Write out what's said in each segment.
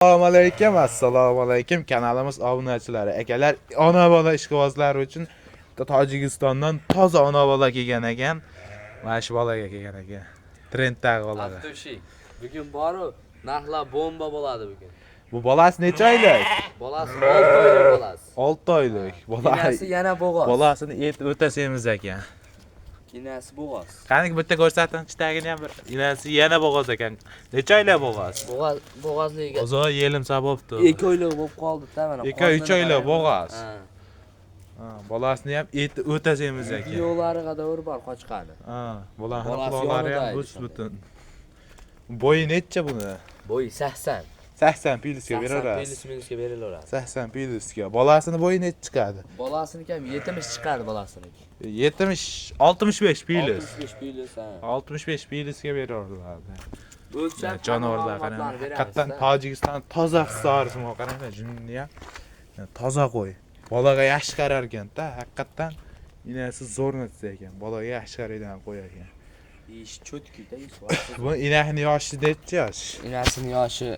Assalomu alaykum kanalimiz obunachilari. Akalar, ona bola ishqibozlari uchun Tojikistondan toza ona bola kelgan ekan. Mana shu bolaga kelgan ekan. Trenddagi bolaga. Atoshi. Bugun boru narxlar bomba bo'ladi bugun. Bu bolasi necha oylik? Bolasi 6 oylik bolasi. 6 oylik. Bolasi yana bo'g'oz. Bolasini o'ta semiz ekan. Inasi bo'g'oz. Qani bitta ko'rsating, chitagini ham bir. Inasi yana bo'g'oz ekan. Necha oylik bo'g'oz? Bo'g'ozligiga. O'zo yelim sababdi. 2 oylik bo'lib qoldi-da mana. 2-3 oylik bo'g'oz. Bolasini ham eti o'ta semiz ekan. Yo'lariga davr bor qochqani. Bolasini quloqlari ham butun. Bo'yi necha buni? Bo'yi 80. 80 pilsga berasiz. 80 pilsga berilaveradi. 80 pilsga. Bolasini bo'yi necha chiqadi? Bolasini ham 70 chiqadi bolasiniki. 70 65 pils. 65 pils ha. 65 pilsga beraveradi. O'lchab Jonivorlar qarang. Haqiqatan Tojikiston toza hisorisimi qarang, jumni ham. Toza qo'y. Bolaga yaxshi qarar ekan-da, haqiqatan inasi zo'r natsa ekan. Bolaga yaxshi qaraydigan qo'y ekan. Ish cho'tkida ish. Bu inakning yoshi necha yosh? Inasining yoshi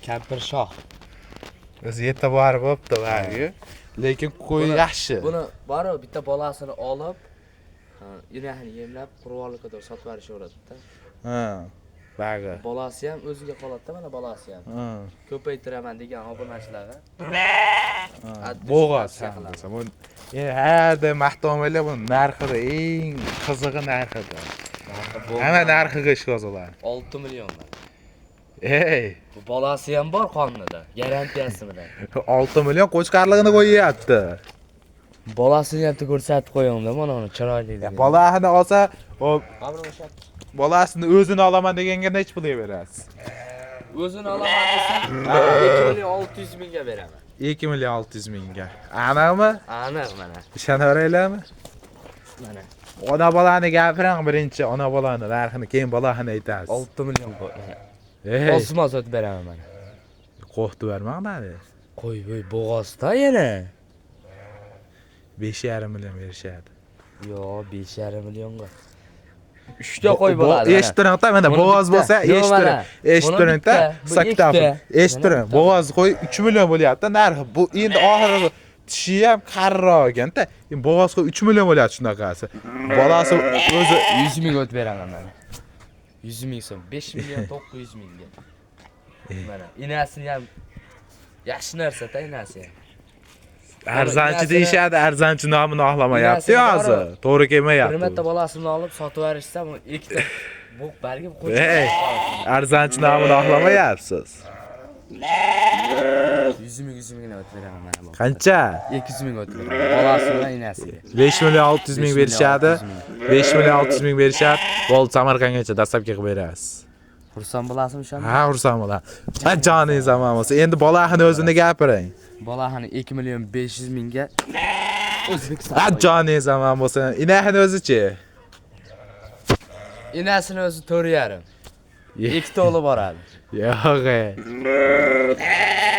kampir shoh. O'zi yeta bor bo'pti bari. Lekin qo'y yaxshi. Buni bari bitta bolasini olib, inakni yemlab, qurvollikda sotib berishaveradi-da. Bagi. Bolasi ham o'ziga qoladi-da, mana bolasi ham. Ko'paytiraman degan obunachilarga. Bo'g'oz hamdasa. Bu hada maqtomalar bu narxida eng qizig'i narxida. Hamma narxiga ish qo'zg'aladi. 6 million. Ey, bu bolasi ham bor qonunida, garantiyasi bilan. 6 million qo'chqarligini qo'yyapti. Bolasini ham ko'rsatib qo'yamda, mana uni chiroyliligini. Bolasini olsa, bolasini o'zini olaman deganga nech pulga berasiz? O'zini olaman desam, 2 million 600 mingga beraman. 2 million 600 mingga. Aniqmi? Aniq mana. Ishonaveraylarmi? Mana. Ona bolani gapiring birinchi, ona bolani narxini, keyin bolasini aytasiz. 6 million qo'y. Ey, Osmon sotib beraman mana. qo'rqitib bermanglar. Qo'y bo'g'ozda yana. 5,5 million berishadi. Yo, 5,5 millionga. 3 ta qo'y bo'ladi. Eshittiring-da, mana bo'g'oz bo'lsa, eshittiring. Eshittiring-da, saktafon. Eshittiring, bo'g'oz qo'y 3 million bo'lyapti narxi. Bu endi oxirgi tishi ham qarroq ekan-da. Endi bo'g'oz qo'y 3 million bo'lyapti shunaqasi. Bolasi o'zi 100 ming o'tib beraman mana. 100 ming so'm, 5 million 900 mingga. Mana inasini ham yaxshi narsa-da inasi. arzonchi deyishadi, arzonchi nomini oqlamayapti hozir. To'g'ri kelmayapti. Bir marta bolasini olib sotib berishsa, bu ikkita bo'q barga qo'yib. Ey, arzonchi nomini oqlamayapsiz. 100 mingni o'tib beraman mana bu. Qancha? 200 ming o'tib beraman. Bolasi bilan inasiga. 5 million 600 ming berishadi. 5 million 600 ming berishadi. Bo'ldi, Samarqandgacha dastlabki qilib berasiz. Xursand bo'lasizmi o'shanda? Ha, xursand bo'laman. Ha, joningiz aman bo'lsa. Endi bolasini o'zini gapiring. Bolani 2 million 500 mingga O'zbekiston. Ha, joningiz aman bo'lsa. Inakni o'zichi? Inasini o'zi 4,5. Ikkita o'g'li boradi. Yo'q.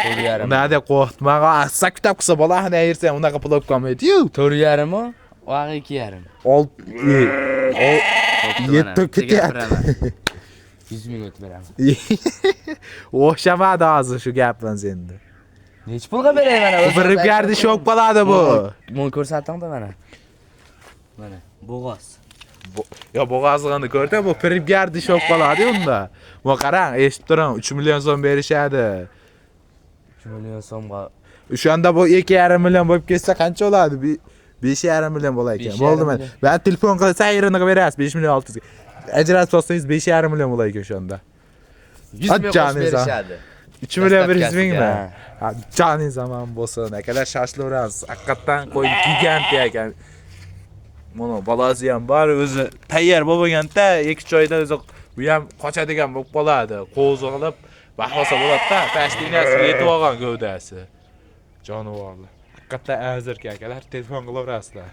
4,5. Nada qo'rqitma. Saktab qilsa bolasini ayirsa ham unaqa pul olib qolmaydi-yu. 4,5 mi? Vaqi 2,5. 7 ketyapti. 100 ming o'tib beraman. O'xshamadi hozir shu gapimiz endi. Nech pulga beray mana? Firibgarni shok bo'ladi bu. Buni ko'rsating-da mana. Mana bo'g'oz. Yo, bo'g'ozligini ko'rding, bu firibgarni shok bo'ladi unda. Bu qarang, eshitib turing, 3 million so'm berishadi. 3 million so'mga. O'shanda bu 2,5 million bo'lib ketsa qancha bo'ladi? 5,5 million bo'lar ekan. Bo'ldimi? Ben telefon qilsa ayrini qilib berasiz 5 million 600 ga. Ajratib olsangiz 5,5 million bo'lar ekan o'shanda. 100 ming qo'shib berishadi. 3 million 100 mingmi? Ha, joningiz aman bo'lsin. Akalar shashlaramiz. Haqiqatan qo'y gigant ekan. Mana bolasi ham bor, o'zi tayyor bo'lganda 2 oyda o'zi bu ham qochadigan bo'lib qoladi. Qo'zg'ilib, bahrosa bo'ladi-da, pashtinasi yetib olgan gavdasi. Jonivorlar. Haqiqatan azirki akalar, telefon qilaverasizlar.